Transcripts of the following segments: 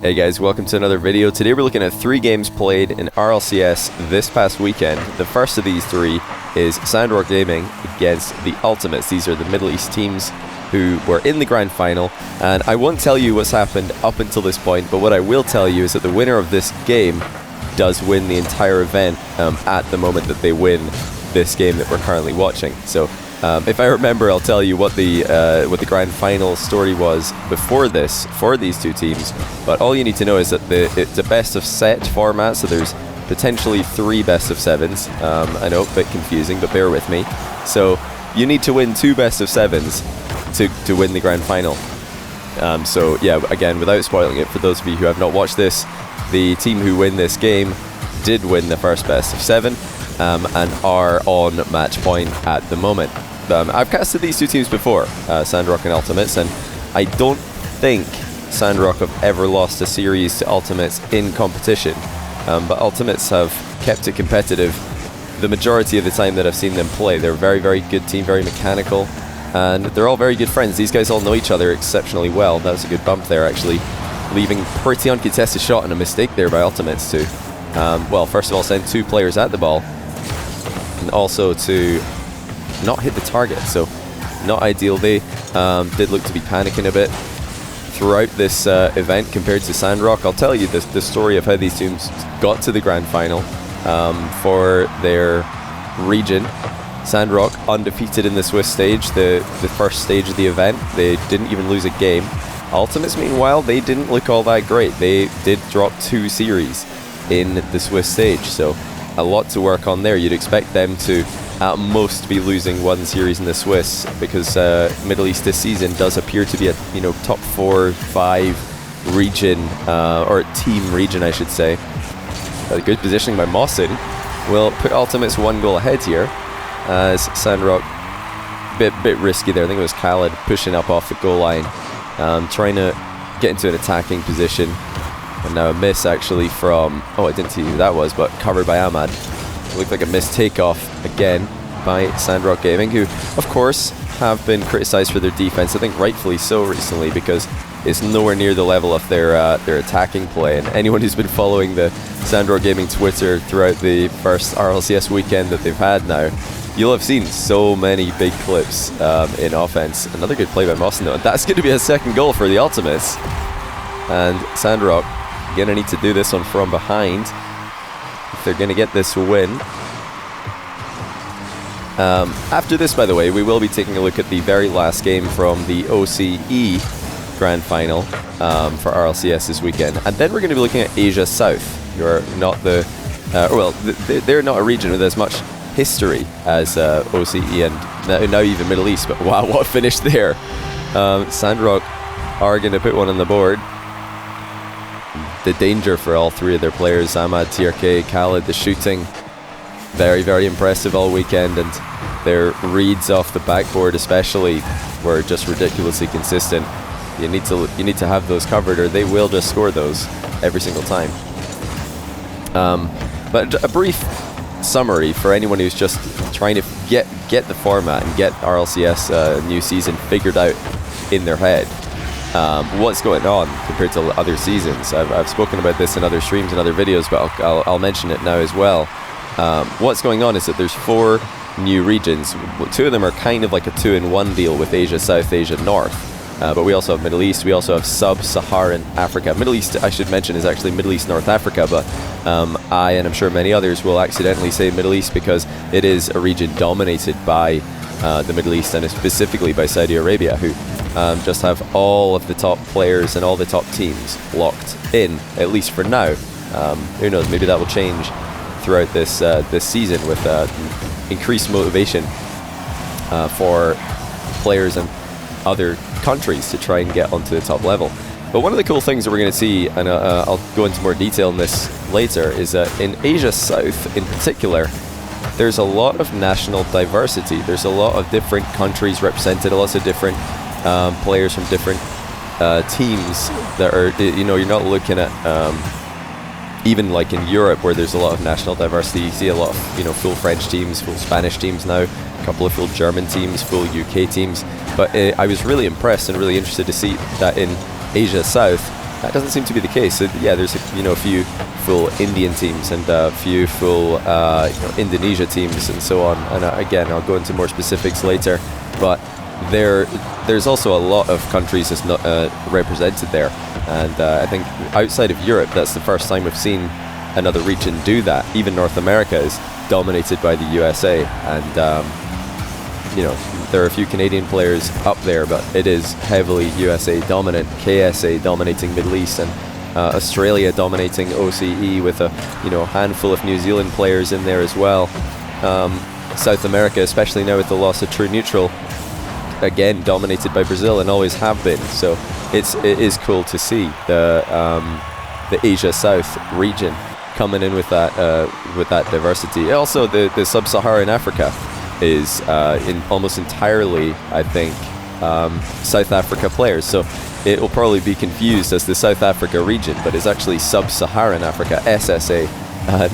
Hey guys, welcome to another video. Today we're looking at 3 games played in RLCS this past weekend. The first of these 3 is Sandrock Gaming against the Ultimates. These are the Middle East teams who were in the grand final, and I won't tell you what's happened up until this point, but what I will tell you is that the winner of this game does win the entire event at the moment that they win this game that we're currently watching. So if I remember, I'll tell you what the grand final story was before this for these 2 teams. But all you need to know is that it's a best of set format, so there's potentially 3 best of 7s. I know, a bit confusing, but bear with me. So you need to win 2 best of 7s to win the grand final. So yeah, again, without spoiling it, for those of you who have not watched this, the team who win this game did win the first best of 7 and are on match point at the moment. I've casted these 2 teams before, Sandrock and Ultimates, and I don't think Sandrock have ever lost a series to Ultimates in competition, but Ultimates have kept it competitive the majority of the time that I've seen them play. They're a very, very good team, very mechanical, and they're all very good friends. These guys all know each other exceptionally well. That was a good bump there, actually, leaving pretty uncontested shot and a mistake there by Ultimates to, well, first of all, send 2 players at the ball, and also to not hit the target, so not ideal. They did look to be panicking a bit throughout this event compared to Sandrock. I'll tell you the story of how these teams got to the grand final for their region. Sandrock undefeated in the Swiss stage, the first stage of the event. They didn't even lose a game. Ultimates, meanwhile, they didn't look all that great. They did drop 2 series in the Swiss stage, so a lot to work on there. You'd expect them to at most be losing 1 series in the Swiss, because Middle East this season does appear to be a top 4-5 region, or team region I should say. A good positioning by Mawson will put Ultimates 1 goal ahead here, as Sandrock bit risky there. I think it was Khaled pushing up off the goal line, trying to get into an attacking position, and now a miss actually from, I didn't see who that was, but covered by Ahmad. It looked like a missed takeoff again by Sandrock Gaming, who of course have been criticized for their defense, I think rightfully so recently, because it's nowhere near the level of their attacking play. And anyone who's been following the Sandrock Gaming Twitter throughout the first RLCS weekend that they've had now, you'll have seen so many big clips in offense. Another good play by Mawson though, and that's going to be a second goal for the Ultimates. And Sandrock going to need to do this one from behind if they're going to get this win. After this, by the way, we will be taking a look at the very last game from the OCE Grand Final for RLCS this weekend, and then we're going to be looking at Asia South, who are not they're not a region with as much history as OCE and now even Middle East, but wow, what a finish there. Sandrock are going to put one on the board. The danger for all 3 of their players, Ahmad, TRK, Khaled, the shooting, very, very impressive all weekend, and their reads off the backboard especially were just ridiculously consistent. You need to have those covered, or they will just score those every single time. But a brief summary for anyone who's just trying to get the format and get RLCS new season figured out in their head. What's going on compared to other seasons. I've spoken about this in other streams and other videos, but I'll mention it now as well. What's going on is that there's 4 new regions. 2 of them are kind of like a 2-in-1 deal with Asia South, Asia North. But we also have Middle East, we also have Sub-Saharan Africa. Middle East, I should mention, is actually Middle East North Africa, but I, and I'm sure many others, will accidentally say Middle East because it is a region dominated by the Middle East, and specifically by Saudi Arabia, who just have all of the top players and all the top teams locked in, at least for now. Who knows, maybe that will change throughout this season with increased motivation for players and other countries to try and get onto the top level. But one of the cool things that we're going to see, and I'll go into more detail on this later, is that in Asia South in particular, there's a lot of national diversity. There's a lot of different countries represented, lots of different players from different teams that are, you're not looking at even like in Europe where there's a lot of national diversity. You see a lot of full French teams, full Spanish teams now, a couple of full German teams, full UK teams. But I was really impressed and really interested to see that in Asia South that doesn't seem to be the case. So yeah, there's a few full Indian teams and a few full Indonesia teams and so on. And again, I'll go into more specifics later. But there's also a lot of countries that's not represented there, and I think outside of Europe, that's the first time we've seen another region do that. Even North America is dominated by the USA, and there are a few Canadian players up there, but it is heavily USA dominant. KSA dominating Middle East, and Australia dominating OCE with a handful of New Zealand players in there as well. South America, especially now with the loss of True Neutral, again dominated by Brazil and always have been. So it is cool to see the Asia South region coming in with that diversity. Also, the Sub-Saharan Africa is almost entirely, I think, South Africa players. So it will probably be confused as the South Africa region, but it's actually Sub-Saharan Africa, SSA,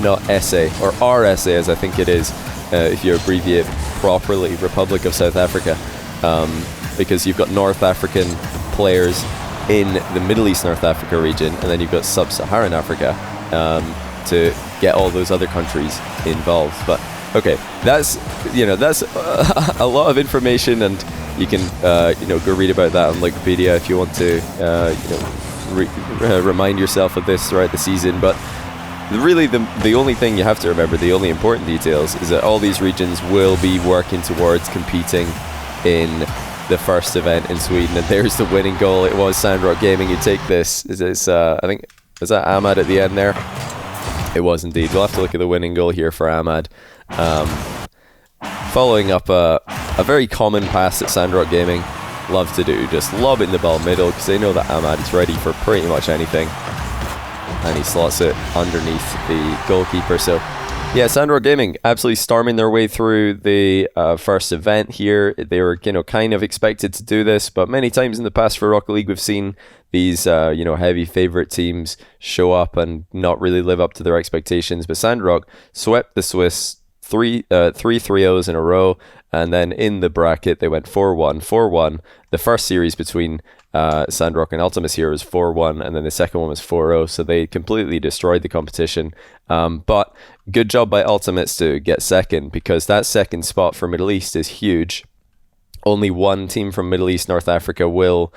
not SA, or RSA as I think it is, if you abbreviate properly, Republic of South Africa, because you've got North African players in the Middle East North Africa region, and then you've got Sub-Saharan Africa to get all those other countries involved. But okay, that's a lot of information, and you can go read about that on Wikipedia if you want to remind yourself of this throughout the season. But really the only thing you have to remember, the only important details, is that all these regions will be working towards competing in the first event in Sweden. And there's the winning goal. It was Sandrock Gaming who take this. I think, was that Ahmad at the end there? It was indeed. We'll have to look at the winning goal here for Ahmad. Following up a very common pass that Sandrock Gaming love to do, just lobbing the ball middle, because they know that Ahmad is ready for pretty much anything, and he slots it underneath the goalkeeper. So yeah, Sandrock Gaming absolutely storming their way through the first event here. They were kind of expected to do this, but many times in the past for Rocket League we've seen these heavy favorite teams show up and not really live up to their expectations. But Sandrock swept the Swiss three 3-0s in a row, and then in the bracket they went 4-1. The first series between Sandrock and Ultimus here was 4-1, and then the second one was 4-0, so they completely destroyed the competition. But good job by Ultimates to get second, because that second spot for Middle East is huge. Only one team from Middle East North Africa will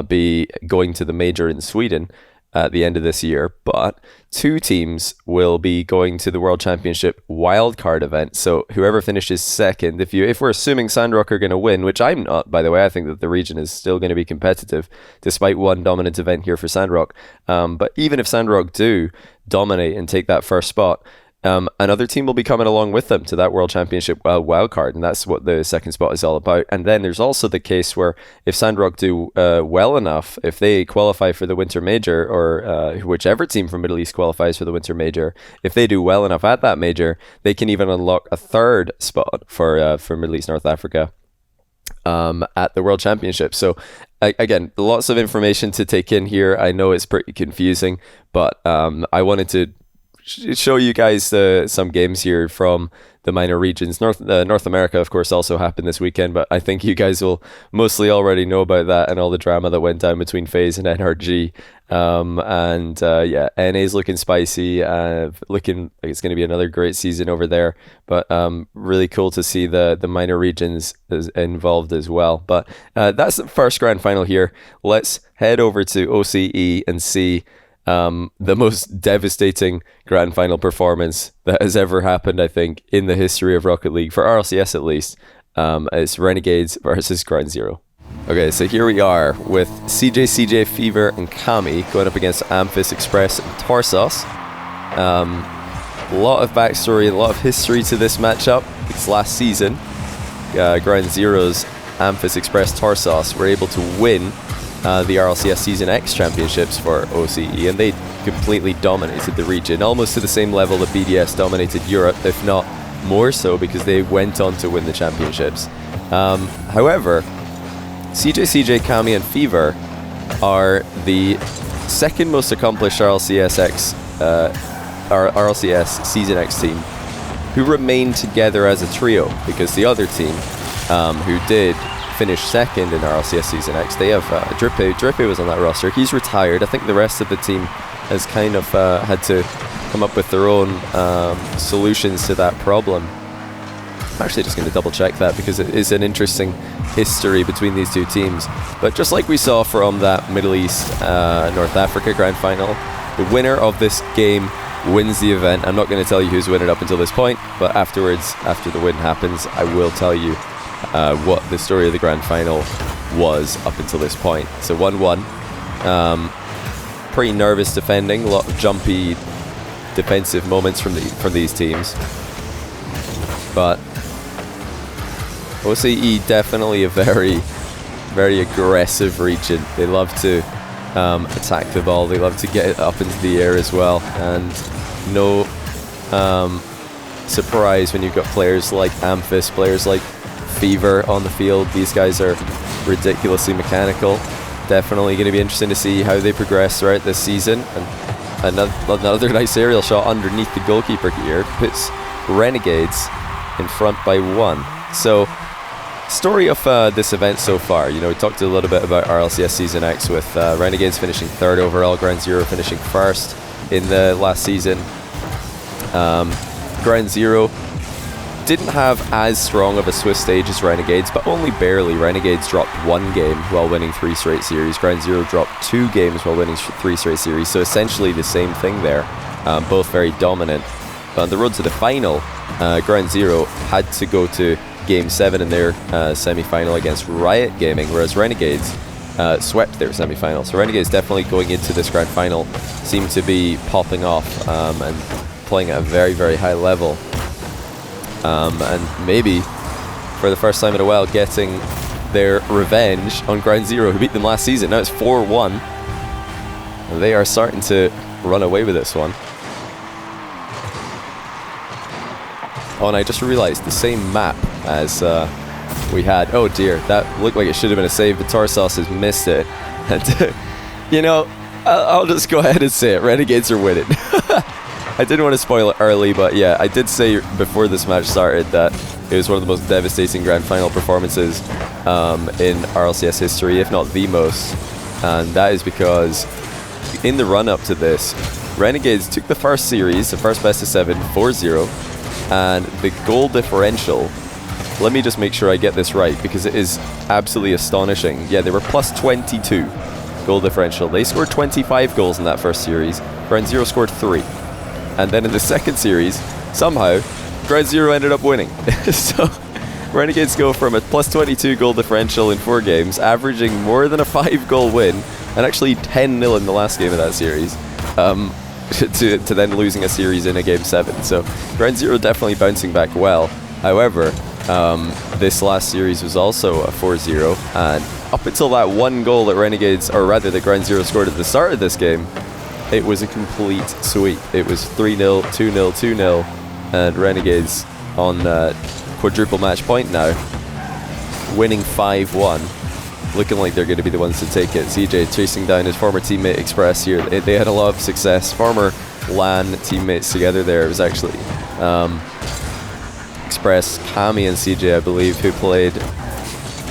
be going to the major in Sweden at the end of this year, but 2 teams will be going to the World Championship wildcard event. So whoever finishes second, if we're assuming Sandrock are going to win, which I'm not, by the way, I think that the region is still going to be competitive despite one dominant event here for Sandrock. But even if Sandrock do dominate and take that first spot, another team will be coming along with them to that World Championship wildcard, and that's what the second spot is all about. And then there's also the case where if Sandrock do well enough, if they qualify for the Winter Major, or whichever team from Middle East qualifies for the Winter Major, if they do well enough at that major, they can even unlock a third spot for Middle East North Africa at the World Championship. So again, lots of information to take in here. I know it's pretty confusing, but I wanted to show you guys some games here from the minor regions. North America, of course, also happened this weekend, but I think you guys will mostly already know about that and all the drama that went down between FaZe and NRG. NA's looking spicy, looking like it's going to be another great season over there, but really cool to see the minor regions involved as well. But that's the first grand final here. Let's head over to OCE and see the most devastating grand final performance that has ever happened, I think, in the history of Rocket League, for RLCS at least. It's Renegades versus Ground Zero. Okay, so here we are with CJ, Fever, and Kami going up against Amphis, Express, and Torsos. A lot of backstory, a lot of history to this matchup. It's last season. Ground Zero's Amphis, Express, Torsos were able to win the RLCS Season X championships for OCE, and they completely dominated the region, almost to the same level that BDS dominated Europe, if not more so, because they went on to win the championships. However, CJ, Kami, and Fever are the second most accomplished RLCS Season X team who remained together as a trio, because the other team, who did finished second in RLCS Season X. They have Drippe was on that roster. He's retired. I think the rest of the team has kind of had to come up with their own solutions to that problem. I'm actually just going to double check that because it is an interesting history between these two teams. But just like we saw from that Middle East North Africa Grand Final, the winner of this game wins the event. I'm not going to tell you who's winning up until this point, but afterwards, after the win happens, I will tell you what the story of the Grand Final was up until this point. So 1-1. Pretty nervous defending, a lot of jumpy defensive moments from these teams. But OCE definitely a very, very aggressive region. They love to attack the ball. They love to get it up into the air as well. And no surprise when you've got players like Amphis, players like Fever on the field. These guys are ridiculously mechanical. Definitely going to be interesting to see how they progress throughout this season. And another nice aerial shot underneath the goalkeeper here puts Renegades in front by 1. So, story of this event so far. You know, we talked a little bit about RLCS Season X with Renegades finishing 3rd overall, Ground Zero finishing 1st in the last season. Ground Zero didn't have as strong of a Swiss stage as Renegades, but only barely. Renegades dropped 1 game while winning 3 straight series. Ground Zero dropped 2 games while winning 3 straight series, so essentially the same thing there. Both very dominant. But on the road to the final, Ground Zero had to go to Game 7 in their semi-final against Riot Gaming, whereas Renegades swept their semi-final. So Renegades definitely going into this Grand Final seem to be popping off and playing at a very, very high level. And maybe, for the first time in a while, getting their revenge on Ground Zero, who beat them last season. Now it's 4-1. And they are starting to run away with this one. Oh, and I just realized the same map as we had. Oh dear, that looked like it should have been a save, but Torsos has missed it. And, you know, I'll just go ahead and say it. Renegades are winning. I didn't want to spoil it early, but yeah, I did say before this match started that it was one of the most devastating Grand Final performances in RLCS history, if not the most. And that is because in the run-up to this, Renegades took the first series, the first best of 7, 4-0, and the goal differential, let me just make sure I get this right, because it is absolutely astonishing. Yeah, they were plus 22 goal differential. They scored 25 goals in that first series. Ground Zero scored 3. And then in the second series, somehow, Ground Zero ended up winning. So Renegades go from a plus 22 goal differential in 4 games, averaging more than a 5-goal win, and actually 10-0 in the last game of that series, to then losing a series in a Game 7. So Ground Zero definitely bouncing back well. However, this last series was also a 4-0, and up until that 1 goal that Renegades, or rather that Ground Zero scored at the start of this game, it was a complete sweep. It was 3-0, 2-0, 2-0, and Renegades on quadruple match point now, winning 5-1, looking like they're going to be the ones to take it. CJ chasing down his former teammate Express here. They had a lot of success. Former LAN teammates together there. It was actually Express, Kami, and CJ, I believe, who played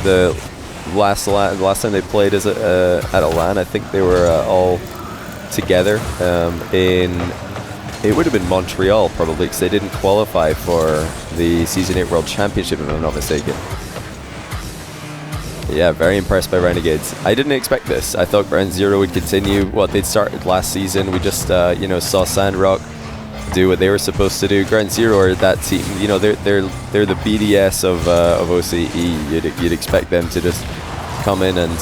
the last time they played as at a LAN. I think they were all together it would have been Montreal probably, because they didn't qualify for the Season 8 World Championship if I'm not mistaken. Yeah, very impressed by Renegades. I didn't expect this. I thought Ground Zero would continue what they'd started last season. We just saw Sandrock do what they were supposed to do. Ground Zero are that team, you know, they're the BDS of OCE. You'd expect them to just come in and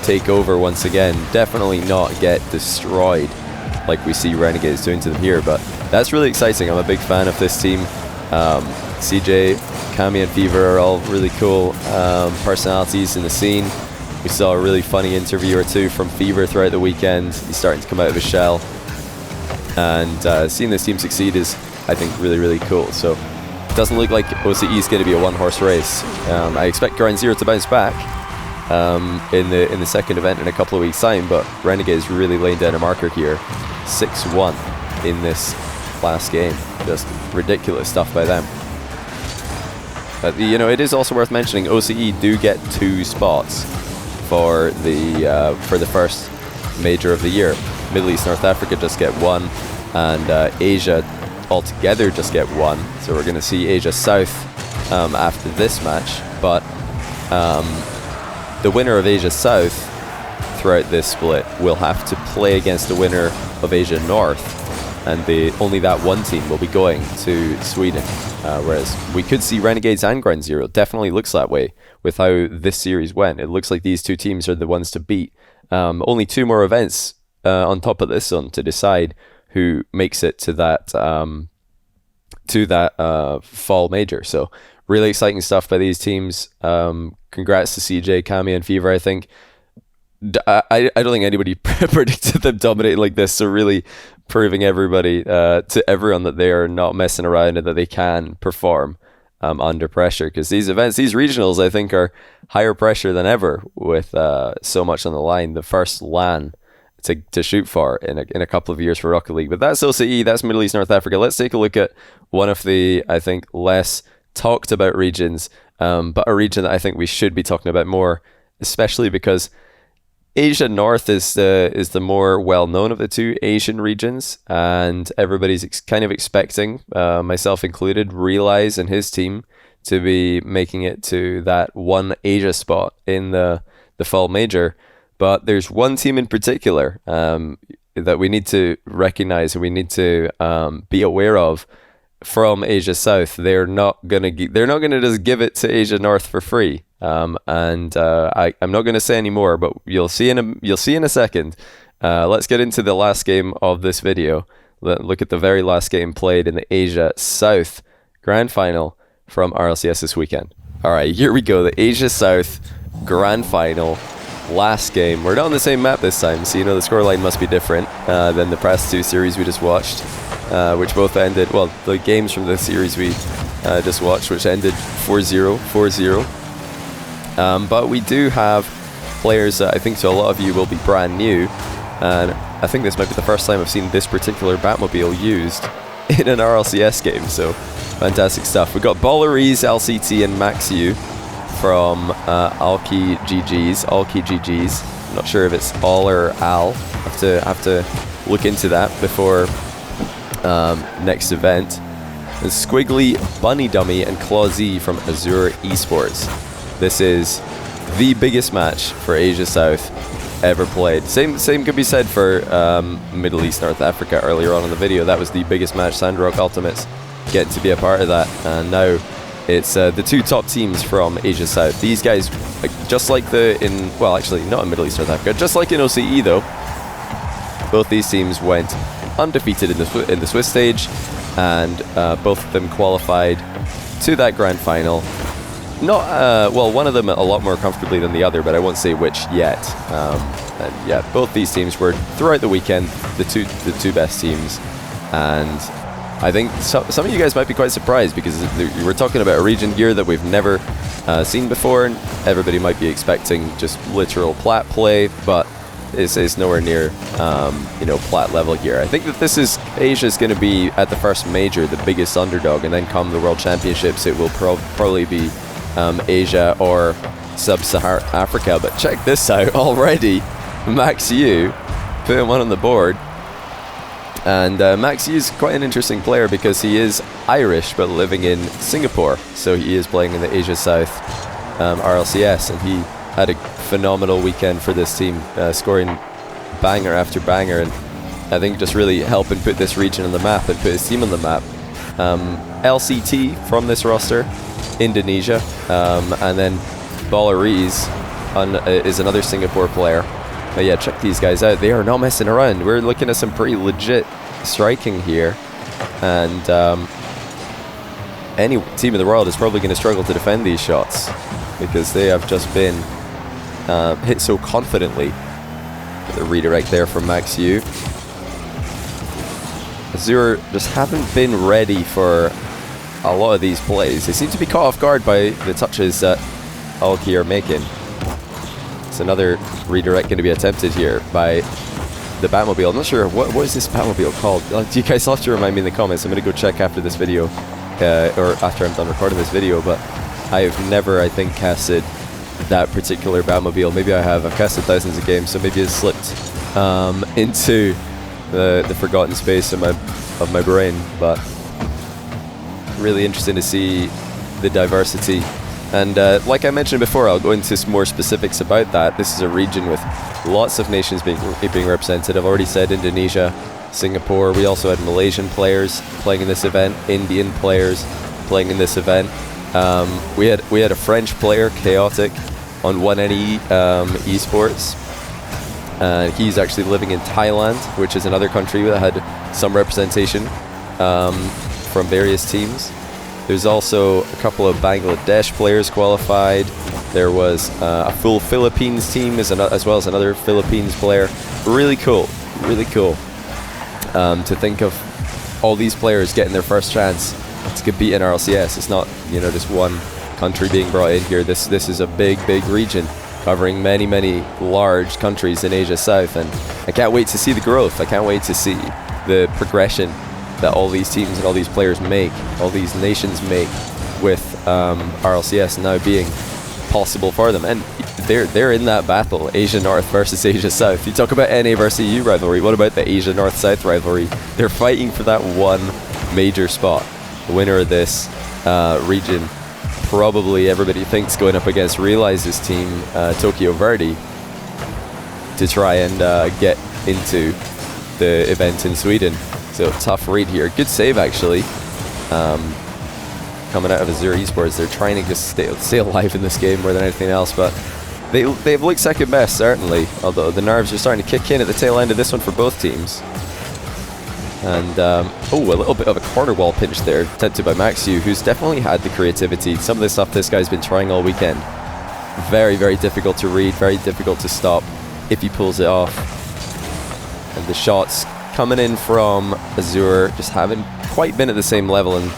take over once again. Definitely not get destroyed like we see Renegades doing to them here, but that's really exciting. I'm a big fan of this team. CJ, Kami, and Fever are all really cool personalities in the scene. We saw a really funny interview or two from Fever throughout the weekend. He's starting to come out of his shell, and seeing this team succeed is, I think, really, really cool. So it doesn't look like OCE is going to be a one-horse race. I expect Ground Zero to bounce back in the second event in a couple of weeks' time, but Renegades really laying down a marker here. 6-1 in this last game. Just ridiculous stuff by them. But you know, it is also worth mentioning OCE do get 2 spots for the first major of the year. Middle East, North Africa just get 1, and Asia altogether just get 1. So we're going to see Asia South after this match, but the winner of Asia South throughout this split will have to play against the winner of Asia North, and only that one team will be going to Sweden. Whereas we could see Renegades and Ground Zero. Definitely looks that way with how this series went. It looks like these 2 teams are the ones to beat. Only 2 more events on top of this one to decide who makes it to that fall major. So really exciting stuff by these teams. Congrats to CJ, Kami, and Fever. I think I don't think anybody predicted them dominating like this. So really proving everybody to everyone that they are not messing around and that they can perform under pressure. Because these events, these regionals, I think are higher pressure than ever with so much on the line. The first LAN to shoot for in a couple of years for Rocket League. But that's OCE, that's Middle East, North Africa. Let's take a look at one of the, I think, less talked about regions, but a region that I think we should be talking about more, especially because Asia North is the more well-known of the 2 Asian regions, and everybody's kind of expecting, myself included, Realize and his team to be making it to that 1 Asia spot in the fall major. But there's one team in particular that we need to recognize and we need to be aware of from Asia South. They're not gonna just give it to Asia North for free. I'm not gonna say any more, but you'll see in a second. Let's get into the last game of this video. Look at the very last game played in the Asia South Grand Final from RLCS this weekend. All right, here we go. The Asia South Grand Final. Last game. We're not on the same map this time, so you know the scoreline must be different than the past 2 series we just watched, which both ended, well, the games from the series we just watched, which ended 4-0, 4-0. But we do have players that I think to a lot of you will be brand new, and I think this might be the first time I've seen this particular Batmobile used in an RLCS game, so fantastic stuff. We've got Ballerese, LCT, and Maxiu from Alki GGs. I'm not sure if it's all or Al. Have to look into that before next event. And Squiggly, Bunny Dummy, and Claw Z from Azure Esports. This is the biggest match for Asia South ever played. Same could be said for Middle East, North Africa earlier on in the video. That was the biggest match. Sandrock Ultimates get to be a part of that, and now it's the 2 top teams from Asia South. These guys, just like actually not in Middle East, North Africa, just like in OCE though, both these teams went undefeated in the Swiss stage, and both of them qualified to that grand final. Not one of them a lot more comfortably than the other, but I won't say which yet. And yeah, both these teams were throughout the weekend the two best teams, and I think some of you guys might be quite surprised because we're talking about a region here that we've never seen before, and everybody might be expecting just literal plat play, but it's nowhere near plat level here. I think that Asia's going to be at the first major the biggest underdog, and then come the World Championships it will probably be Asia or Sub-Saharan Africa. But check this out already. Max Yu putting one on the board. And Max Yu is quite an interesting player because he is Irish but living in Singapore. So he is playing in the Asia South RLCS, and he had a phenomenal weekend for this team, scoring banger after banger, and I think just really helping put this region on the map and put his team on the map. LCT from this roster, Indonesia, and then Ballerese is another Singapore player. But yeah, check these guys out. They are not messing around. We're looking at some pretty legit striking here. And any team in the world is probably going to struggle to defend these shots because they have just been hit so confidently. The redirect there from Max Yu. Azure just haven't been ready for a lot of these plays. They seem to be caught off guard by the touches that Alki are making. It's another redirect going to be attempted here by the Batmobile. I'm not sure, what is this Batmobile called? You guys will have to remind me in the comments. I'm going to go check after this video, or after I'm done recording this video, but I have never, I think, casted that particular Batmobile. Maybe I have. I've casted thousands of games, so maybe it's slipped into the forgotten space of my brain. But really interesting to see the diversity. And like I mentioned before, I'll go into some more specifics about that. This is a region with lots of nations being represented. I've already said Indonesia, Singapore. We also had Malaysian players playing in this event, Indian players playing in this event. We had a French player, Chaotic, on 1NE esports. He's actually living in Thailand, which is another country that had some representation from various teams. There's also a couple of Bangladesh players qualified. There was a full Philippines team as well as another Philippines player. Really cool to think of all these players getting their first chance to compete in RLCS. It's not, just one country being brought in here. This is a big region covering many large countries in Asia South, and I can't wait to see the growth. I can't wait to see the progression that all these teams and all these players make, all these nations make, with RLCS now being possible for them. And they're in that battle, Asia North versus Asia South. You talk about NA versus EU rivalry, what about the Asia North-South rivalry? They're fighting for that one major spot. The winner of this region, probably everybody thinks going up against Realize's team, Tokyo Verde, to try and get into the event in Sweden. So tough read here. Good save actually. Coming out of Azure Esports, they're trying to just stay alive in this game more than anything else, but they've looked second best certainly. Although the nerves are starting to kick in at the tail end of this one for both teams. And a little bit of a corner wall pinch there, attempted by Maxiu, who's definitely had the creativity. Some of the stuff this guy's been trying all weekend. Very difficult to read, very difficult to stop if he pulls it off. And the shots coming in from Azure just haven't quite been at the same level, and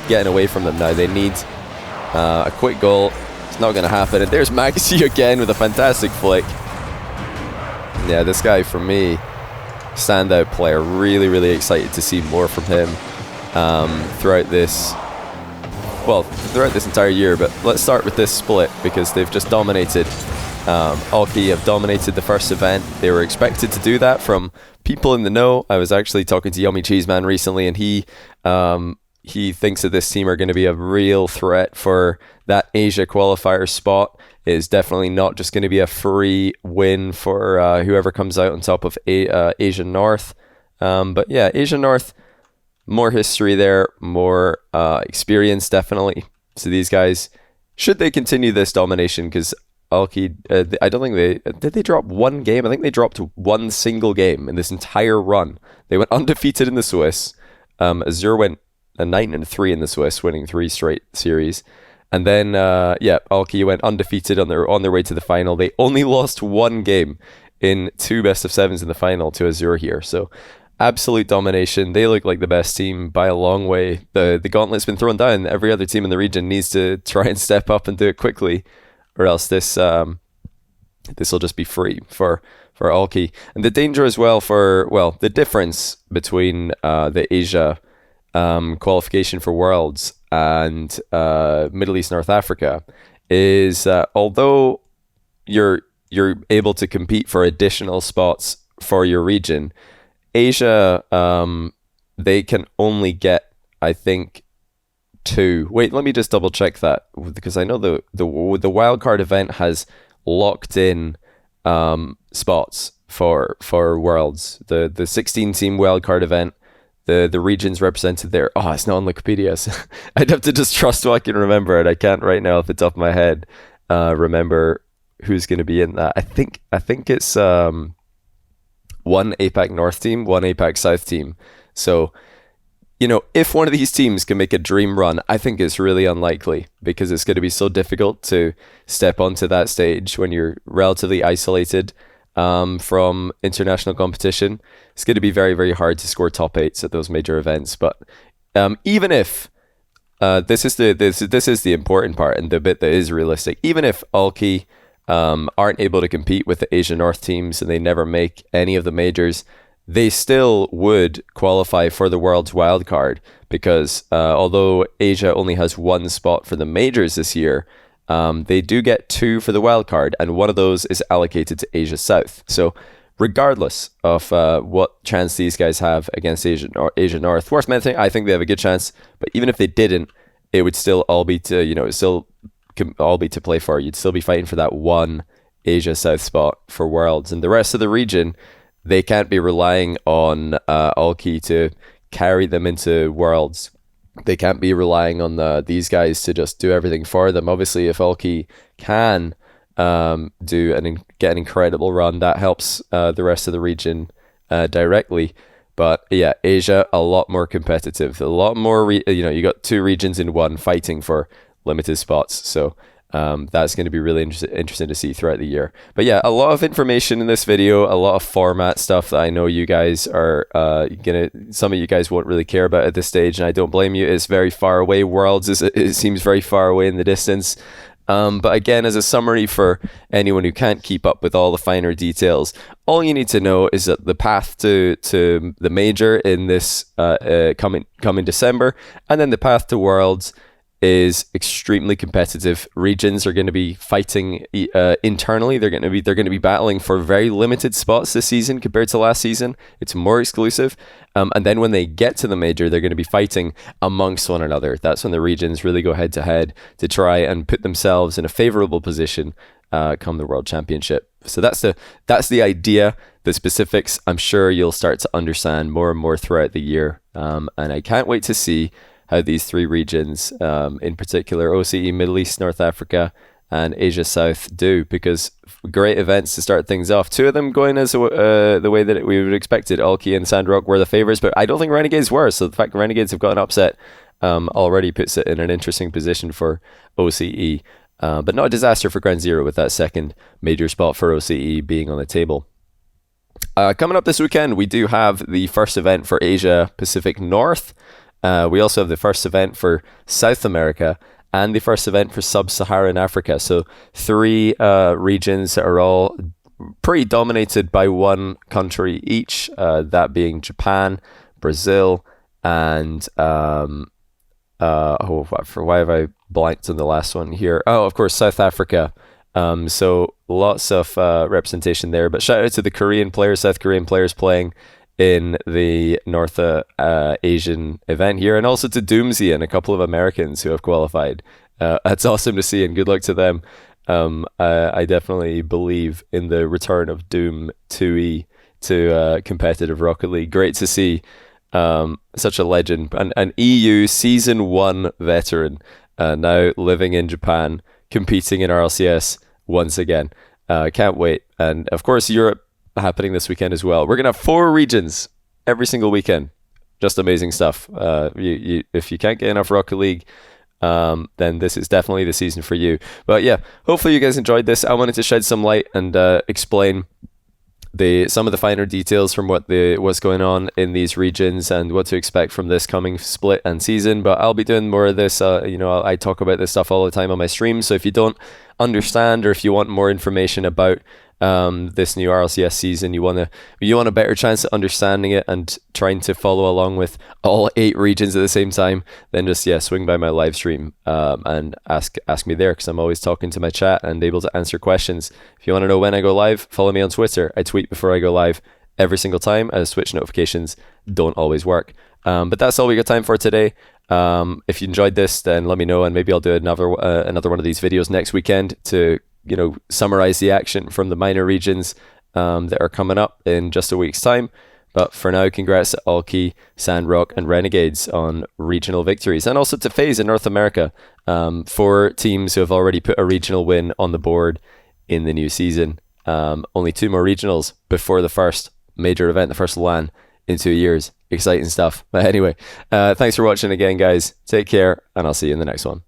getting away from them now. They need a quick goal. It's not going to happen. And there's Maxi again with a fantastic flick. Yeah, this guy for me, standout player. Really excited to see more from him throughout this entire year. But let's start with this split, because they've just dominated. Alki have dominated the first event. They were expected to do that from people in the know. I was actually talking to Yummy Cheeseman recently, and he thinks that this team are going to be a real threat for that Asia qualifier spot. It is definitely not just going to be a free win for whoever comes out on top of Asia North. But yeah, Asia North, more history there, more experience definitely. So these guys, should they continue this domination, because Alki, I don't think did they drop one game? I think they dropped one single game in this entire run. They went undefeated in the Swiss. Azure went 9-3 in the Swiss, winning 3 straight series. And then, Alki went undefeated on their way to the final. They only lost one game in 2 best-of-7s in the final to Azure here. So absolute domination. They look like the best team by a long way. The gauntlet's been thrown down. Every other team in the region needs to try and step up and do it quickly, or else this will just be free for Alki. And the danger as well the difference between the Asia qualification for Worlds and Middle East North Africa is although you're able to compete for additional spots for your region, Asia they can only get, I think, 2. Wait, let me just double check that, because I know the wildcard event has locked in spots for Worlds. The 16 team wildcard event, the regions represented there. Oh, it's not on Wikipedia. So I'd have to just trust what I can remember, and I can't right now off the top of my head remember who's going to be in that. I think it's one APAC North team, one APAC South team. So, if one of these teams can make a dream run, I think it's really unlikely, because it's going to be so difficult to step onto that stage when you're relatively isolated from international competition. It's going to be very hard to score top 8s at those major events. But even if this is the important part, and the bit that is realistic, even if Alki aren't able to compete with the Asia North teams and they never make any of the majors, they still would qualify for the World's wildcard because although Asia only has one spot for the majors this year, they do get two for the wildcard, and one of those is allocated to Asia South. So regardless of what chance these guys have against Asia North, worth mentioning, I think they have a good chance. But even if they didn't, it would still all be to all be to play for. You'd still be fighting for that one Asia South spot for Worlds, and the rest of the region, they can't be relying on Alki to carry them into Worlds. They can't be relying on these guys to just do everything for them. Obviously, if Alki can get an incredible run, that helps the rest of the region directly. But yeah, Asia, a lot more competitive, a lot more. You got two regions in one fighting for limited spots. So that's going to be really interesting to see throughout the year. But yeah, a lot of information in this video, a lot of format stuff that I know you guys are some of you guys won't really care about at this stage, and I don't blame you. It's very far away. Worlds it seems very far away in the distance. But again, as a summary for anyone who can't keep up with all the finer details, all you need to know is that the path to the major in this coming December, and then the path to Worlds is extremely competitive. Regions are going to be fighting internally. They're going to be battling for very limited spots this season compared to last season. It's more exclusive. And then when they get to the major, they're going to be fighting amongst one another. That's when the regions really go head to head to try and put themselves in a favorable position come the World Championship. So that's the idea. The specifics, I'm sure you'll start to understand more and more throughout the year. And I can't wait to see how these three regions, in particular OCE, Middle East, North Africa, and Asia South do, because great events to start things off. Two of them going as the way that we would expect it. Alki and Sandrock were the favourites, but I don't think Renegades were. So the fact that Renegades have got an upset already puts it in an interesting position for OCE. But not a disaster for Ground Zero with that second major spot for OCE being on the table. Coming up this weekend, we do have the first event for Asia Pacific North. We also have the first event for South America and the first event for Sub-Saharan Africa. So three regions that are all pretty dominated by one country each, that being Japan, Brazil, and why have I blanked on the last one here? Oh, of course, South Africa. So lots of representation there. But shout out to the Korean players, South Korean players playing in the North Asian event here, and also to Doomsy and a couple of Americans who have qualified. That's awesome to see, and good luck to them. I definitely believe in the return of Doom 2E to competitive Rocket League. Great to see such a legend, an EU Season 1 veteran now living in Japan, competing in RLCS once again. Can't wait. And of course, Europe happening this weekend as well. We're gonna have 4 regions every single weekend. Just amazing stuff. If you can't get enough Rocket League, then this is definitely the season for you. But yeah, hopefully you guys enjoyed this. I wanted to shed some light and explain some of the finer details from what's going on in these regions and what to expect from this coming split and season. But I'll be doing more of this. I talk about this stuff all the time on my streams. So if you don't understand, or if you want more information about this new RLCS season, you want a better chance at understanding it and trying to follow along with all 8 regions at the same time, then just swing by my live stream and ask me there, because I'm always talking to my chat and able to answer questions. If you want to know when I go live, follow me on Twitter. I tweet before I go live every single time, as Twitch notifications don't always work. But that's all we got time for today. If you enjoyed this, then let me know, and maybe I'll do another one of these videos next weekend to summarize the action from the minor regions that are coming up in just a week's time. But for now, congrats to Alki, Sandrock, and Renegades on regional victories, and also to FaZe in North America, 4 teams who have already put a regional win on the board in the new season. Only 2 more regionals before the first major event, the first LAN in 2 years. Exciting stuff. But anyway, thanks for watching again, guys. Take care, and I'll see you in the next one.